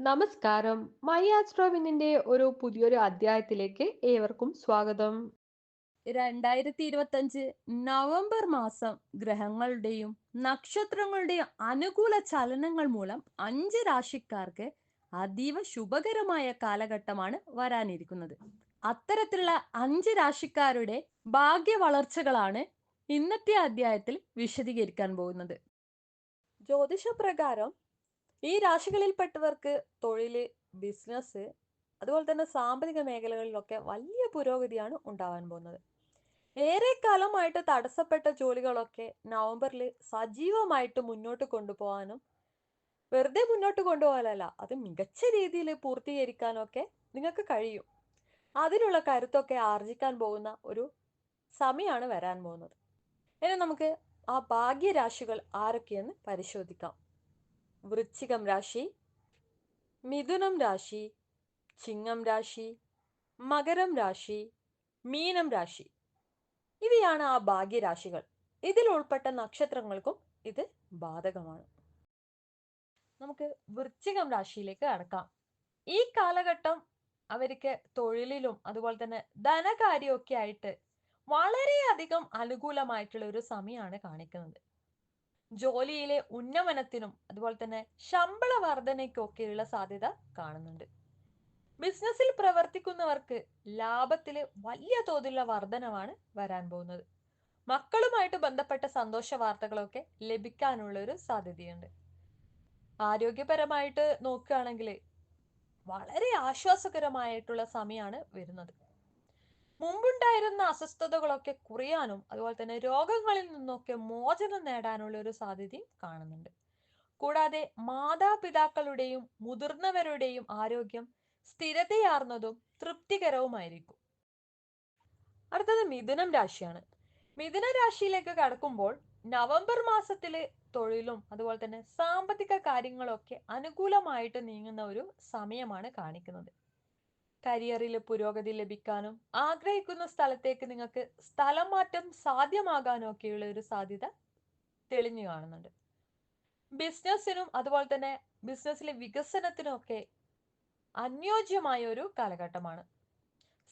നമസ്കാരം. മൈ ആസ്ട്രോവിനിന്റെ ഒരു പുതിയൊരു അധ്യായത്തിലേക്ക് ഏവർക്കും സ്വാഗതം. 2025 നവംബർ മാസം ഗ്രഹങ്ങളുടെയും നക്ഷത്രങ്ങളുടെയും അനുകൂല ചലനങ്ങൾ മൂലം 5 രാശിക്കാർക്ക് അതീവ ശുഭകരമായ കാലഘട്ടമാണ് വരാനിരിക്കുന്നത്. അത്തരത്തിലുള്ള 5 രാശിക്കാരുടെ ഭാഗ്യ വളർച്ചകളാണ് ഇന്നത്തെ അധ്യായത്തിൽ വിശദീകരിക്കാൻ പോകുന്നത്. ജ്യോതിഷപ്രകാരം ഈ രാശികളിൽപ്പെട്ടവർക്ക് തൊഴില്, ബിസിനസ്, അതുപോലെ തന്നെ സാമ്പത്തിക മേഖലകളിലൊക്കെ വലിയ പുരോഗതിയാണ് ഉണ്ടാവാൻ പോകുന്നത്. ഏറെക്കാലമായിട്ട് തടസ്സപ്പെട്ട ജോലികളൊക്കെ നവംബറിൽ സജീവമായിട്ട് മുന്നോട്ട് കൊണ്ടുപോകാനും, വെറുതെ മുന്നോട്ട് കൊണ്ടുപോകാനല്ല, അത് മികച്ച രീതിയിൽ പൂർത്തീകരിക്കാനൊക്കെ നിങ്ങൾക്ക് കഴിയും. അതിനുള്ള കരുത്തൊക്കെ ആർജിക്കാൻ പോകുന്ന ഒരു സമയമാണ് വരാൻ പോകുന്നത്. ഇനി നമുക്ക് ആ ഭാഗ്യരാശികൾ ആരൊക്കെയെന്ന് പരിശോധിക്കാം. വൃശ്ചികം രാശി, മിഥുനം രാശി, ചിങ്ങം രാശി, മകരം രാശി, മീനം രാശി. ഇവയാണ് ആ ഭാഗ്യരാശികൾ. ഇതിൽ ഉൾപ്പെട്ട നക്ഷത്രങ്ങൾക്കും ഇത് ബാധകമാണ്. നമുക്ക് വൃശ്ചികം രാശിയിലേക്ക് കടക്കാം. ഈ കാലഘട്ടം അവർക്ക് തൊഴിലിലും അതുപോലെ തന്നെ ധനകാര്യമൊക്കെ ആയിട്ട് വളരെയധികം അനുകൂലമായിട്ടുള്ള ഒരു സമയമാണ് കാണിക്കുന്നത്. ജോലിയിലെ ഉന്നമനത്തിനും അതുപോലെ തന്നെ ശമ്പള വർധനയ്ക്കൊക്കെയുള്ള സാധ്യത കാണുന്നുണ്ട്. ബിസിനസ്സിൽ പ്രവർത്തിക്കുന്നവർക്ക് ലാഭത്തില് വലിയ തോതിലുള്ള വർധനവാണ് വരാൻ പോകുന്നത്. മക്കളുമായിട്ട് ബന്ധപ്പെട്ട സന്തോഷ വാർത്തകളൊക്കെ ലഭിക്കാനുള്ള ഒരു സാധ്യതയുണ്ട്. ആരോഗ്യപരമായിട്ട് നോക്കുകയാണെങ്കിൽ വളരെ ആശ്വാസകരമായിട്ടുള്ള സമയമാണ് വരുന്നത്. മുമ്പുണ്ടായിരുന്ന അസ്വസ്ഥതകളൊക്കെ കുറയാനും അതുപോലെ തന്നെ രോഗങ്ങളിൽ നിന്നൊക്കെ മോചനം നേടാനുള്ള ഒരു സാധ്യതയും കാണുന്നുണ്ട്. കൂടാതെ മാതാപിതാക്കളുടെയും മുതിർന്നവരുടെയും ആരോഗ്യം സ്ഥിരതയാർന്നതും തൃപ്തികരവുമായിരിക്കും. അടുത്തത് മിഥുനം രാശിയാണ്. മിഥുന രാശിയിലേക്ക് കടക്കുമ്പോൾ നവംബർ മാസത്തില് തൊഴിലും അതുപോലെ തന്നെ സാമ്പത്തിക കാര്യങ്ങളൊക്കെ അനുകൂലമായിട്ട് നീങ്ങുന്ന ഒരു സമയമാണ് കാണിക്കുന്നത്. കരിയറിൽ പുരോഗതി ലഭിക്കാനും ആഗ്രഹിക്കുന്ന സ്ഥലത്തേക്ക് നിങ്ങൾക്ക് സ്ഥലം മാറ്റം സാധ്യമാകാനും ഒക്കെയുള്ള ഒരു സാധ്യത തെളിഞ്ഞു കാണുന്നുണ്ട്. ബിസിനസ്സിനും അതുപോലെ തന്നെ ബിസിനസ്സിലെ വികസനത്തിനും ഒക്കെ അനുയോജ്യമായ ഒരു കാലഘട്ടമാണ്.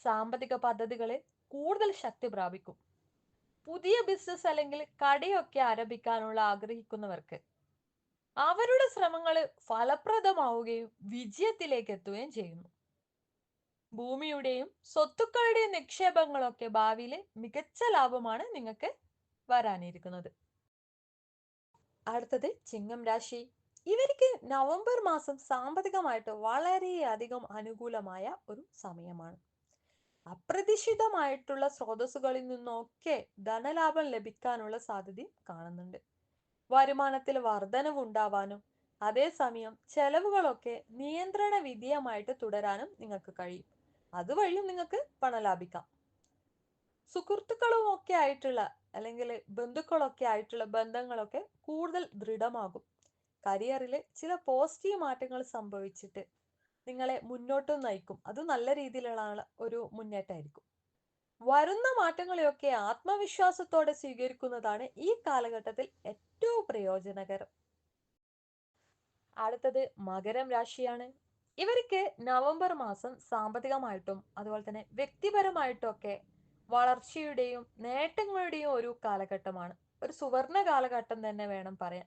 സാമ്പത്തിക പദ്ധതികളെ കൂടുതൽ ശക്തി പ്രാപിക്കും. പുതിയ ബിസിനസ് അല്ലെങ്കിൽ കടയൊക്കെ ആരംഭിക്കാനുള്ള ആഗ്രഹിക്കുന്നവർക്ക് അവരുടെ ശ്രമങ്ങൾ ഫലപ്രദമാവുകയും വിജയത്തിലേക്ക് എത്തുകയും ചെയ്യുന്നു. ഭൂമിയുടെയും സ്വത്തുക്കളുടെയും നിക്ഷേപങ്ങളൊക്കെ ഭാവിയിൽ മികച്ച ലാഭമാണ് നിങ്ങൾക്ക് വരാനിരിക്കുന്നത്. അടുത്തത് ചിങ്ങം രാശി. ഇവർക്ക് നവംബർ മാസം സാമ്പത്തികമായിട്ട് വളരെയധികം അനുകൂലമായ ഒരു സമയമാണ്. അപ്രതീക്ഷിതമായിട്ടുള്ള സ്രോതസ്സുകളിൽ നിന്നൊക്കെ ധനലാഭം ലഭിക്കാനുള്ള സാധ്യതയും കാണുന്നുണ്ട്. വരുമാനത്തിൽ വർധനവ് ഉണ്ടാവാനും അതേസമയം ചെലവുകളൊക്കെ നിയന്ത്രണ വിധേയമായിട്ട് തുടരാനും നിങ്ങൾക്ക് കഴിയും. അതുവഴിയും നിങ്ങൾക്ക് പണം ലാഭിക്കാം. സുഹൃത്തുക്കളും ഒക്കെ ആയിട്ടുള്ള അല്ലെങ്കിൽ ബന്ധുക്കളൊക്കെ ആയിട്ടുള്ള ബന്ധങ്ങളൊക്കെ കൂടുതൽ ദൃഢമാകും. കരിയറിൽ ചില പോസിറ്റീവ് മാറ്റങ്ങൾ സംഭവിച്ചിട്ട് നിങ്ങളെ മുന്നോട്ട് നയിക്കും. അത് നല്ല രീതിയിലുള്ള ഒരു മുന്നേറ്റമായിരിക്കും. വരുന്ന മാറ്റങ്ങളെയൊക്കെ ആത്മവിശ്വാസത്തോടെ സ്വീകരിക്കുന്നതാണ് ഈ കാലഘട്ടത്തിൽ ഏറ്റവും പ്രയോജനകരം. അടുത്തത് മകരം രാശിയാണ്. ഇവർക്ക് നവംബർ മാസം സാമ്പത്തികമായിട്ടും അതുപോലെ തന്നെ വ്യക്തിപരമായിട്ടും ഒക്കെ വളർച്ചയുടെയും നേട്ടങ്ങളുടെയും ഒരു കാലഘട്ടമാണ്. ഒരു സുവർണ കാലഘട്ടം തന്നെ വേണം പറയാൻ.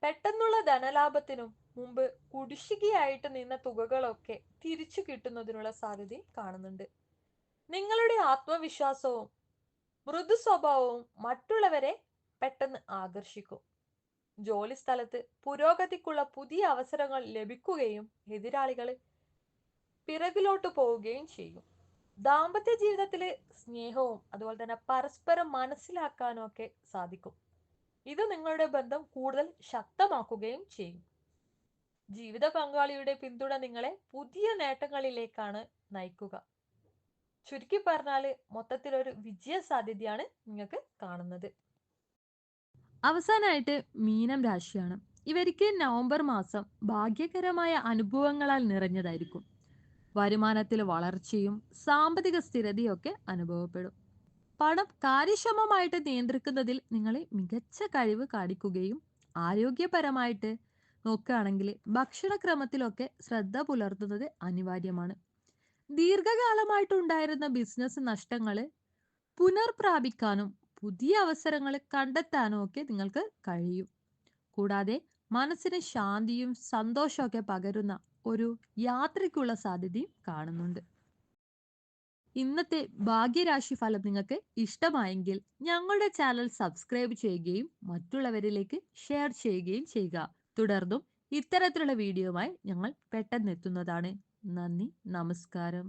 പെട്ടെന്നുള്ള ധനലാഭത്തിനും മുമ്പ് കുടിശ്ശികയായിട്ട് നിന്ന തുകകളൊക്കെ തിരിച്ചു കിട്ടുന്നതിനുള്ള സാധ്യത കാണുന്നുണ്ട്. നിങ്ങളുടെ ആത്മവിശ്വാസവും മൃദു സ്വഭാവവും മറ്റുള്ളവരെ പെട്ടെന്ന് ആകർഷിക്കും. ജോലി സ്ഥലത്ത് പുരോഗതിക്കുള്ള പുതിയ അവസരങ്ങൾ ലഭിക്കുകയും എതിരാളികൾ പിറകിലോട്ട് പോവുകയും ചെയ്യും. ദാമ്പത്യ ജീവിതത്തില് സ്നേഹവും അതുപോലെ തന്നെ പരസ്പരം മനസ്സിലാക്കാനും ഒക്കെ സാധിക്കും. ഇത് നിങ്ങളുടെ ബന്ധം കൂടുതൽ ശക്തമാക്കുകയും ചെയ്യും. ജീവിത പങ്കാളിയുടെ പിന്തുണ നിങ്ങളെ പുതിയ നേട്ടങ്ങളിലേക്കാണ് നയിക്കുക. ചുരുക്കി പറഞ്ഞാല് മൊത്തത്തിലൊരു വിജയ സാധ്യതയാണ് നിങ്ങൾക്ക് കാണുന്നത്. അവസാനമായിട്ട് മീനം രാശിയാണ്. ഇവർക്ക് നവംബർ മാസം ഭാഗ്യകരമായ അനുഭവങ്ങളാൽ നിറഞ്ഞതായിരിക്കും. വരുമാനത്തിൽ വളർച്ചയും സാമ്പത്തിക സ്ഥിരതയൊക്കെ അനുഭവപ്പെടും. പണം കാര്യക്ഷമമായിട്ട് നിയന്ത്രിക്കുന്നതിൽ നിങ്ങൾ മികച്ച കഴിവ് കാണിക്കുകയും ആരോഗ്യപരമായിട്ട് നോക്കുകയാണെങ്കിൽ ഭക്ഷണക്രമത്തിലൊക്കെ ശ്രദ്ധ പുലർത്തുന്നത് അനിവാര്യമാണ്. ദീർഘകാലമായിട്ടുണ്ടായിരുന്ന ബിസിനസ് നഷ്ടങ്ങൾ പുനർപ്രാപിക്കാനും പുതിയ അവസരങ്ങൾ കണ്ടെത്താനും ഒക്കെ നിങ്ങൾക്ക് കഴിയും. കൂടാതെ മനസ്സിന് ശാന്തിയും സന്തോഷമൊക്കെ പകരുന്ന ഒരു യാത്രയ്ക്കുള്ള സാധ്യതയും കാണുന്നുണ്ട്. ഇന്നത്തെ ഭാഗ്യരാശി ഫലം നിങ്ങൾക്ക് ഇഷ്ടമായെങ്കിൽ ഞങ്ങളുടെ ചാനൽ സബ്സ്ക്രൈബ് ചെയ്യുകയും മറ്റുള്ളവരിലേക്ക് ഷെയർ ചെയ്യുകയും ചെയ്യുക. തുടർന്നും ഇത്തരത്തിലുള്ള വീഡിയോയുമായി ഞങ്ങൾ പെട്ടെന്ന് എത്തുന്നതാണ്. നന്ദി, നമസ്കാരം.